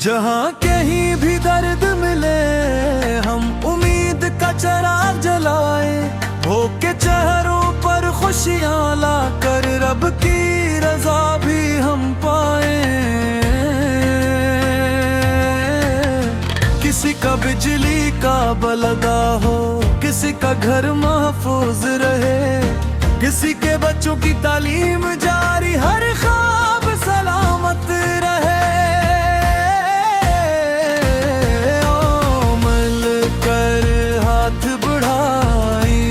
जहाँ कहीं भी दर्द मिले हम उम्मीद का चिराग जलाए, होके चेहरों पर खुशियाँ ला कर रब की रजा भी हम पाए। किसी का बिजली का बलदा हो, किसी का घर महफूज रहे, किसी के बच्चों की तालीम जारी, हर ख्वाब सलामत रहे। ओ मिल कर हाथ बढ़ाई,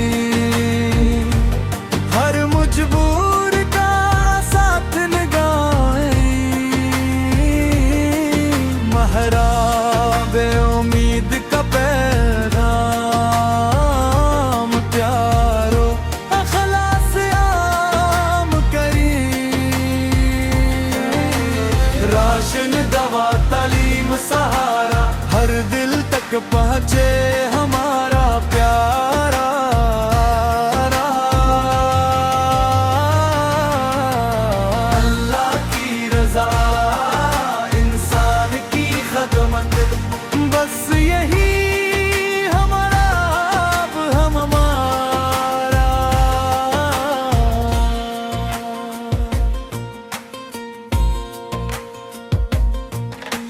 हर मजबूर का साथ निभाई। महराबे उम्मीद का पैगाम प्यारो अखलास आम करी। राशन दवा तालीम सहारा, हर दिल तक पहुँचे हमारा प्यारा। अल्लाह की रजा इंसान की खदमत, बस यही हमारा अब हमारा।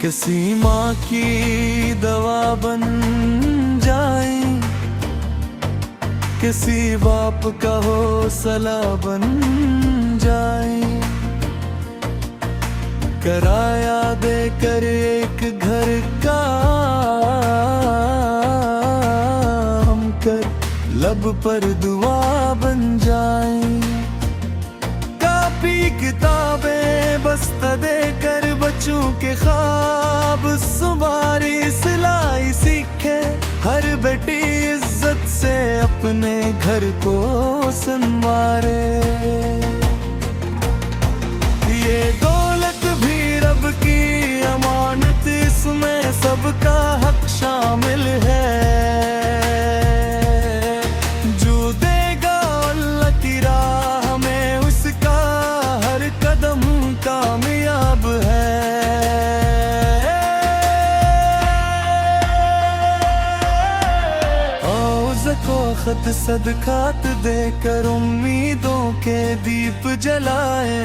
किसी माँ की दवा बन जाए, किसी बाप का हौसला बन जाए। किराया देकर एक घर का हम कर लब पर दुआ बन जाए। कापी किताबें बस्ता देकर बच्चों के ख्वाब सुमारी, सिलाई सीखे हर बेटी इज्जत से अपने घर को संवारे। ये दौलत भी रब की अमानत, इसमें सबका हक शामिल है। जो देगा अल्लाह की राह में, उसका हर कदम कामयाब है। खत सदकात देकर उम्मीदों के दीप जलाए।